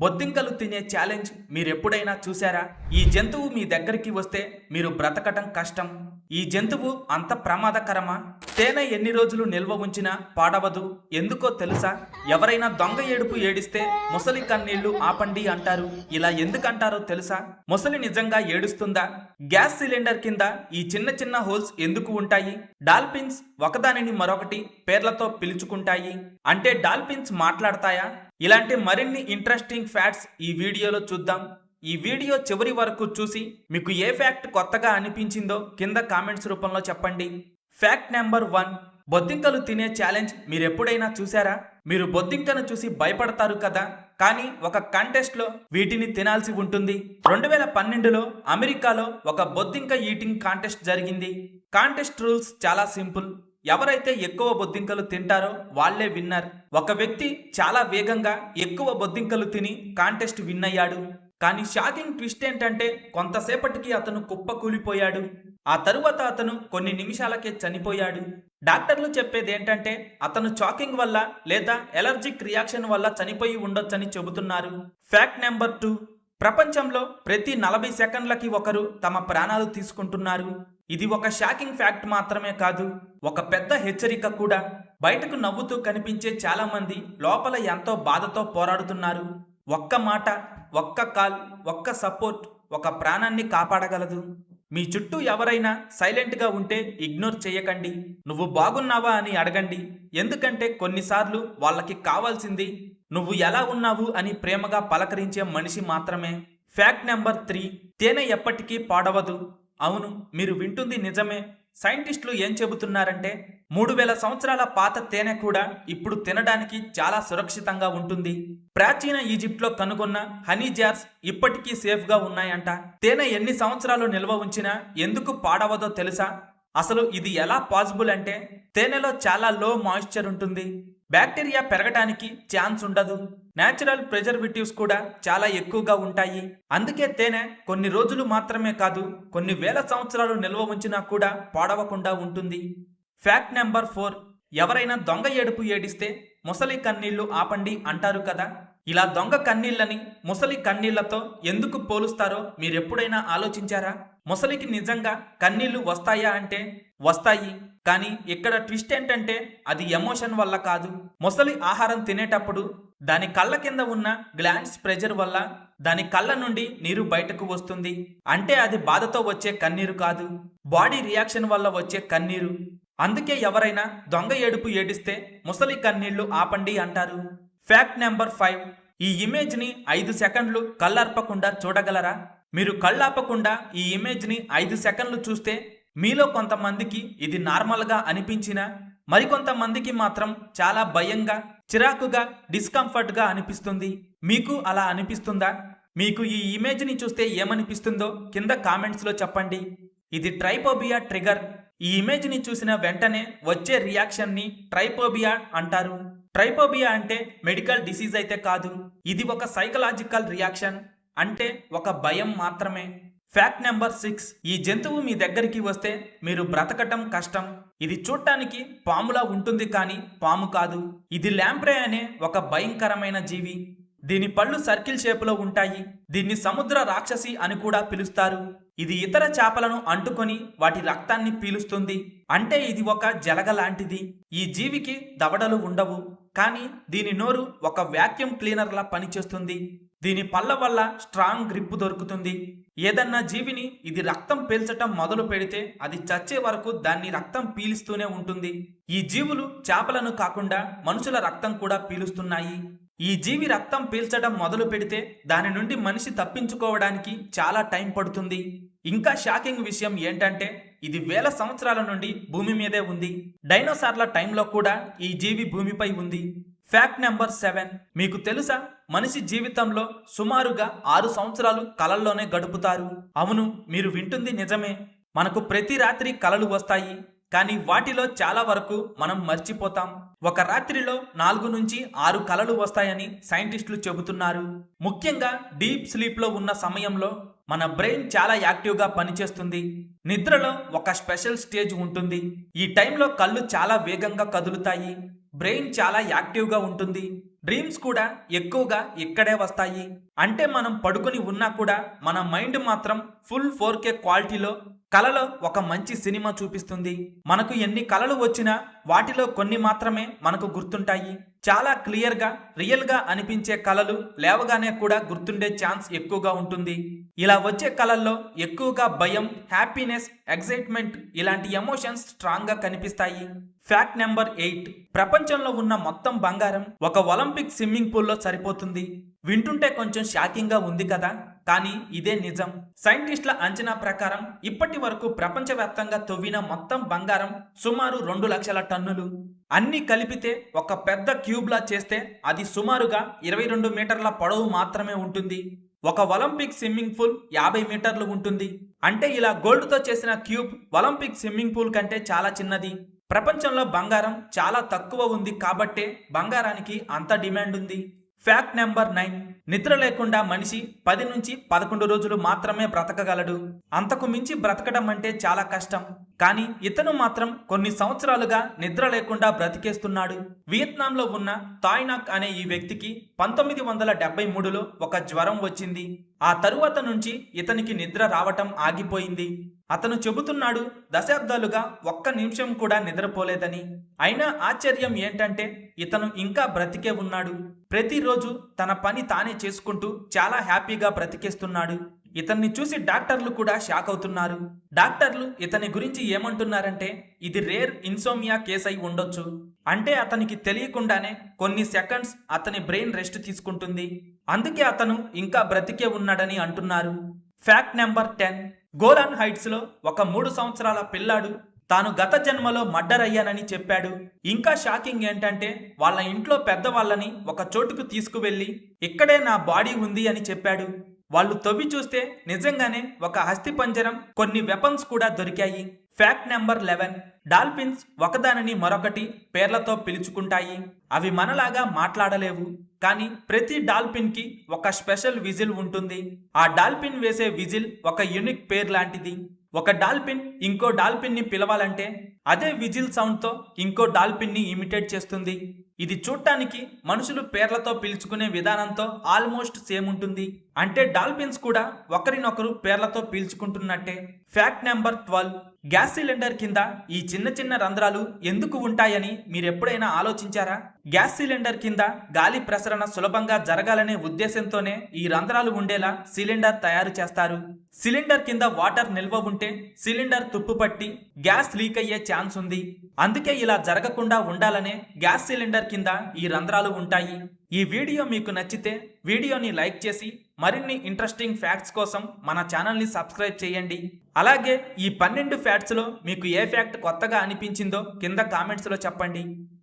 బొద్దింకలు తినే ఛాలెంజ్ మీరెప్పుడైనా చూశారా? ఈ జంతువు మీ దగ్గరికి వస్తే మీరు బ్రతకటం కష్టం. ఈ జంతువు అంత ప్రమాదకరమా? తేనె ఎన్ని రోజులు నిల్వ ఉంచినా పాడవదు. ఎందుకో తెలుసా? ఎవరైనా దొంగ ఏడుపు ఏడిస్తే ముసలి కన్నీళ్లు ఆపండి అంటారు. ఇలా ఎందుకంటారో తెలుసా? ముసలి నిజంగా ఏడుస్తుందా? గ్యాస్ సిలిండర్ కింద ఈ చిన్న చిన్న హోల్స్ ఎందుకు ఉంటాయి? డాల్ఫిన్స్ ఒకదానిని మరొకటి పేర్లతో పిలుచుకుంటాయి. అంటే డాల్ఫిన్స్ మాట్లాడతాయా? ఇలాంటి మరిన్ని ఇంట్రెస్టింగ్ ఫ్యాక్ట్స్ ఈ వీడియోలో చూద్దాం. ఈ వీడియో చివరి వరకు చూసి మీకు ఏ ఫ్యాక్ట్ కొత్తగా అనిపించిందో కింద కామెంట్స్ రూపంలో చెప్పండి. ఫ్యాక్ట్ నెంబర్ 1, బొద్దింకలు తినే ఛాలెంజ్ మీరెప్పుడైనా చూసారా? మీరు బొద్దింకను చూసి భయపడతారు కదా, కానీ ఒక కాంటెస్ట్లో వీటిని తినాల్సి ఉంటుంది. 2012లో అమెరికాలో ఒక బొద్దింక ఈటింగ్ కాంటెస్ట్ జరిగింది. కాంటెస్ట్ రూల్స్ చాలా సింపుల్. ఎవరైతే ఎక్కువ బొద్దింకలు తింటారో వాళ్లే విన్నర్. ఒక వ్యక్తి చాలా వేగంగా ఎక్కువ బొద్దింకలు తిని కాంటెస్ట్ విన్ అయ్యాడు. కానీ షాకింగ్ ట్విస్ట్ ఏంటంటే కొంతసేపటికి అతను కుప్పకూలిపోయాడు. ఆ తరువాత అతను కొన్ని నిమిషాలకే చనిపోయాడు. డాక్టర్లు చెప్పేది ఏంటంటే అతను చాకింగ్ వల్ల లేదా ఎలర్జిక్ రియాక్షన్ వల్ల చనిపోయి ఉండొచ్చని చెబుతున్నారు. ఫ్యాక్ట్ నెంబర్ 2, ప్రపంచంలో ప్రతి 40 సెకండ్లకి ఒకరు తమ ప్రాణాలు తీసుకుంటున్నారు. ఇది ఒక షాకింగ్ ఫ్యాక్ట్ మాత్రమే కాదు, ఒక పెద్ద హెచ్చరిక కూడా. బయటకు నవ్వుతూ కనిపించే చాలా మంది లోపల ఎంతో బాధతో పోరాడుతున్నారు. ఒక్క మాట, ఒక్క కాల్, ఒక్క సపోర్ట్ ఒక ప్రాణాన్ని కాపాడగలదు. మీ చుట్టూ ఎవరైనా సైలెంట్గా ఉంటే ఇగ్నోర్ చేయకండి. నువ్వు బాగున్నావా అని అడగండి. ఎందుకంటే కొన్నిసార్లు వాళ్ళకి కావాల్సింది నువ్వు ఎలా ఉన్నావు అని ప్రేమగా పలకరించే మనిషి మాత్రమే. ఫ్యాక్ట్ నెంబర్ 3, తేనె ఎప్పటికీ పాడవదు. అవును, మీరు వింటుంది నిజమే. సైంటిస్టులు ఏం చెబుతున్నారంటే 3000 సంవత్సరాల పాత తేనె కూడా ఇప్పుడు తినడానికి చాలా సురక్షితంగా ఉంటుంది. ప్రాచీన ఈజిప్ట్లో కనుగొన్న హనీ జార్స్ ఇప్పటికీ సేఫ్గా ఉన్నాయంట. తేనె ఎన్ని సంవత్సరాలు నిల్వ ఉంచినా ఎందుకు పాడవదో తెలుసా? అసలు ఇది ఎలా పాసిబుల్ అంటే తేనెలో చాలా లో మాయిశ్చర్ ఉంటుంది. బ్యాక్టీరియా పెరగడానికి ఛాన్స్ ఉండదు. నేచురల్ ప్రిజర్వేటివ్స్ కూడా చాలా ఎక్కువగా ఉంటాయి. అందుకే తేనె కొన్ని రోజులు మాత్రమే కాదు, కొన్ని వేల సంవత్సరాలు నిల్వ ఉంచినా కూడా పాడవకుండా ఉంటుంది. ఫ్యాక్ట్ నెంబర్ 4, ఎవరైనా దొంగ ఏడుపు ఏడిస్తే ముసలి కన్నీళ్లు ఆపండి అంటారు కదా. ఇలా దొంగ కన్నీళ్లని ముసలి కన్నీళ్లతో ఎందుకు పోలుస్తారో మీరెప్పుడైనా ఆలోచించారా? ముసలికి నిజంగా కన్నీళ్లు వస్తాయా అంటే వస్తాయి. కానీ ఇక్కడ ట్విస్ట్ ఏంటంటే అది ఎమోషన్ వల్ల కాదు. ముసలి ఆహారం తినేటప్పుడు దాని కళ్ళ కింద ఉన్న గ్లాండ్స్ ప్రెజర్ వల్ల దాని కళ్ళ నుండి నీరు బయటకు వస్తుంది. అంటే అది బాధతో వచ్చే కన్నీరు కాదు, బాడీ రియాక్షన్ వల్ల వచ్చే కన్నీరు. అందుకే ఎవరైనా దొంగ ఏడుపు ఏడిస్తే ముసలి కన్నీళ్లు ఆపండి అంటారు. ఫ్యాక్ట్ నెంబర్ 5, ఈ ఇమేజ్ని 5 సెకండ్లు కళ్ళర్పకుండా చూడగలరా? మీరు కళ్ళాపకుండా ఈ ఇమేజ్ని 5 సెకండ్లు చూస్తే మీలో కొంతమందికి ఇది నార్మల్గా అనిపించినా మరికొంతమందికి మాత్రం చాలా భయంగా, చిరాకుగా, డిస్కంఫర్ట్గా అనిపిస్తుంది. మీకు అలా అనిపిస్తుందా? మీకు ఈ ఇమేజ్ని చూస్తే ఏమనిపిస్తుందో కింద కామెంట్స్లో చెప్పండి. ఇది ట్రైపోబియా ట్రిగర్. ఈ ఇమేజ్ని చూసిన వెంటనే వచ్చే రియాక్షన్ని ట్రైపోబియా అంటారు. ట్రైపోబియా అంటే మెడికల్ డిసీజ్ అయితే కాదు, ఇది ఒక సైకలాజికల్ రియాక్షన్, అంటే ఒక భయం మాత్రమే. ఫ్యాక్ట్ నెంబర్ 6, ఈ జంతువు మీ దగ్గరికి వస్తే మీరు బ్రతకటం కష్టం. ఇది చూడటానికి పాములా ఉంటుంది కానీ పాము కాదు. ఇది ల్యాంప్రే అనే ఒక భయంకరమైన జీవి. దీని పళ్ళు సర్కిల్ షేపులో ఉంటాయి. దీన్ని సముద్ర రాక్షసి అని కూడా పిలుస్తారు. ఇది ఇతర చేపలను అంటుకొని వాటి రక్తాన్ని పీలుస్తుంది. అంటే ఇది ఒక జలగ లాంటిది. ఈ జీవికి దవడలు ఉండవు, కానీ దీని నోరు ఒక వాక్యూమ్ క్లీనర్లా పనిచేస్తుంది. దీని పళ్ళ వల్ల స్ట్రాంగ్ గ్రిప్ దొరుకుతుంది. ఏదన్నా జీవిని ఇది రక్తం పీల్చటం మొదలు పెడితే అది చచ్చే వరకు దాన్ని రక్తం పీలుస్తూనే ఉంటుంది. ఈ జీవులు చేపలను కాకుండా మనుషుల రక్తం కూడా పీలుస్తున్నాయి. ఈ జీవి రక్తం పీల్చడం మొదలు పెడితే దాని నుండి మనిషి తప్పించుకోవడానికి చాలా టైం పడుతుంది. ఇంకా షాకింగ్ విషయం ఏంటంటే ఇది వేల సంవత్సరాల నుండి భూమి మీదే ఉంది. డైనోసార్ల టైంలో కూడా ఈ జీవి భూమిపై ఉంది. ఫ్యాక్ట్ నెంబర్ 7, మీకు తెలుసా మనిషి జీవితంలో సుమారుగా 6 సంవత్సరాలు కలల్లోనే గడుపుతారు. అవును, మీరు వింటుంది నిజమే. మనకు ప్రతి రాత్రి కలలు వస్తాయి, కానీ వాటిలో చాలా వరకు మనం మర్చిపోతాం. ఒక రాత్రిలో 4 నుంచి 6 కలలు వస్తాయని సైంటిస్టులు చెబుతున్నారు. ముఖ్యంగా డీప్ స్లీప్లో ఉన్న సమయంలో మన బ్రెయిన్ చాలా యాక్టివ్గా పనిచేస్తుంది. నిద్రలో ఒక స్పెషల్ స్టేజ్ ఉంటుంది. ఈ టైంలో కళ్ళు చాలా వేగంగా కదులుతాయి. బ్రెయిన్ చాలా యాక్టివ్గా ఉంటుంది. డ్రీమ్స్ కూడా ఎక్కువగా ఇక్కడే వస్తాయి. అంటే మనం పడుకొని ఉన్నా కూడా మన మైండ్ మాత్రం ఫుల్ 4K క్వాలిటీలో కలలో ఒక మంచి సినిమా చూపిస్తుంది. మనకు ఎన్ని కలలు వచ్చినా వాటిలో కొన్ని మాత్రమే మనకు గుర్తుంటాయి. చాలా క్లియర్గా రియల్గా అనిపించే కలలు లేవగానే కూడా గుర్తుండే ఛాన్స్ ఎక్కువగా ఉంటుంది. ఇలా వచ్చే కలల్లో ఎక్కువగా భయం, హ్యాపీనెస్, ఎక్సైట్మెంట్ ఇలాంటి ఎమోషన్స్ స్ట్రాంగ్గా కనిపిస్తాయి. Fact number 8. ప్రపంచంలో ఉన్న మొత్తం బంగారం ఒక ఒలింపిక్ స్విమ్మింగ్ పూల్లో సరిపోతుంది. వింటుంటే కొంచెం షాకింగ్ గా ఉంది కదా, కానీ ఇదే నిజం. సైంటిస్టుల అంచనా ప్రకారం ఇప్పటి వరకు ప్రపంచవ్యాప్తంగా తవ్విన మొత్తం బంగారం సుమారు 2 లక్షల టన్నులు. అన్ని కలిపితే ఒక పెద్ద క్యూబ్ లా చేస్తే అది సుమారుగా 22 మీటర్ల పొడవు మాత్రమే ఉంటుంది. ఒక ఒలింపిక్ స్విమ్మింగ్ పూల్ 50 మీటర్లు ఉంటుంది. అంటే ఇలా గోల్డ్ తో చేసిన క్యూబ్ ఒలింపిక్ స్విమ్మింగ్ పూల్ కంటే చాలా చిన్నది. ప్రపంచంలో బంగారం చాలా తక్కువ ఉంది కాబట్టే బంగారానికి అంత డిమాండ్ ఉంది. Fact number 9. నిద్ర లేకుండా మనిషి 10 నుంచి 11 రోజులు మాత్రమే బ్రతకగలడు. అంతకు మించి బ్రతకడం అంటే చాలా కష్టం. కానీ ఇతను మాత్రం కొన్ని సంవత్సరాలుగా నిద్ర లేకుండా బ్రతికేస్తున్నాడు. వియత్నాంలో ఉన్న తాయ్నాక్ అనే ఈ వ్యక్తికి 1973లో ఒక జ్వరం వచ్చింది. ఆ తరువాత నుంచి ఇతనికి నిద్ర రావటం ఆగిపోయింది. అతను చెబుతున్నాడు దశాబ్దాలుగా ఒక్క నిమిషం కూడా నిద్రపోలేదని. అయినా ఆశ్చర్యం ఏంటంటే ఇతను ఇంకా బ్రతికే ఉన్నాడు. ప్రతిరోజు తన పని తానే చేసుకుంటూ చాలా హ్యాపీగా బ్రతికేస్తున్నాడు. ఇతన్ని చూసి డాక్టర్లు కూడా షాక్ అవుతున్నారు. డాక్టర్లు ఇతని గురించి ఏమంటున్నారంటే ఇది రేర్ ఇన్సోమియా కేస్ అయి ఉండొచ్చు. అంటే అతనికి తెలియకుండానే కొన్ని సెకండ్స్ అతని బ్రెయిన్ రెస్ట్ తీసుకుంటుంది. అందుకే అతను ఇంకా బ్రతికే ఉన్నాడని అంటున్నారు. Fact number 10. గోలాన్ హైట్స్ లో ఒక 3 సంవత్సరాల పిల్లాడు తాను గత జన్మలో మర్డర్ అయ్యానని చెప్పాడు. ఇంకా షాకింగ్ ఏంటంటే వాళ్ళ ఇంట్లో పెద్దవాళ్ళని ఒక చోటుకు తీసుకువెళ్లి ఇక్కడే నా బాడీ ఉంది అని చెప్పాడు. వాళ్ళు తవ్వి చూస్తే నిజంగానే ఒక అస్థిపంజరం, కొన్ని వెపన్స్ కూడా దొరికాయి. Fact number 11. డాల్ఫిన్స్ ఒకదానిని మరొకటి పేర్లతో పిలుచుకుంటాయి. అవి మనలాగా మాట్లాడలేవు, కానీ ప్రతి డాల్ఫిన్ కి ఒక స్పెషల్ విజిల్ ఉంటుంది. ఆ డాల్ఫిన్ వేసే విజిల్ ఒక యూనిక్ పేర్ లాంటిది. ఒక డాల్ఫిన్ ఇంకో డాల్ఫిన్ ని పిలవాలంటే అదే విజిల్ సౌండ్ తో ఇంకో డాల్ఫిన్ ని ఇమిటేట్ చేస్తుంది. ఇది చూడటానికి మనుషులు పేర్లతో పిలుచుకునే విధానంతో ఆల్మోస్ట్ సేమ్ ఉంటుంది. అంటే డాల్ఫిన్స్ కూడా ఒకరినొకరు పేర్లతో పీల్చుకుంటున్నట్టే. Fact number 12. గ్యాస్ సిలిండర్ కింద ఈ చిన్న చిన్న రంధ్రాలు ఎందుకు ఉంటాయని మీరెప్పుడైనా ఆలోచించారా? గ్యాస్ సిలిండర్ కింద గాలి ప్రసరణ సులభంగా జరగాలనే ఉద్దేశంతోనే ఈ రంధ్రాలు ఉండేలా సిలిండర్ తయారు చేస్తారు. సిలిండర్ కింద వాటర్ నిల్వ ఉంటే సిలిండర్ తుప్పుపట్టి గ్యాస్ లీక్ అయ్యే ఛాన్స్ ఉంది. అందుకే ఇలా జరగకుండా ఉండాలనే గ్యాస్ సిలిండర్ కింద ఈ రంధ్రాలు ఉంటాయి. ఈ వీడియో మీకు నచ్చితే వీడియోని లైక్ చేసి మరిన్ని ఇంట్రెస్టింగ్ ఫ్యాక్ట్స్ కోసం మన ఛానల్ని సబ్స్క్రైబ్ చేయండి. అలాగే ఈ 12 ఫ్యాక్ట్స్లో మీకు ఏ ఫ్యాక్ట్ కొత్తగా అనిపించిందో కింద కామెంట్స్లో చెప్పండి.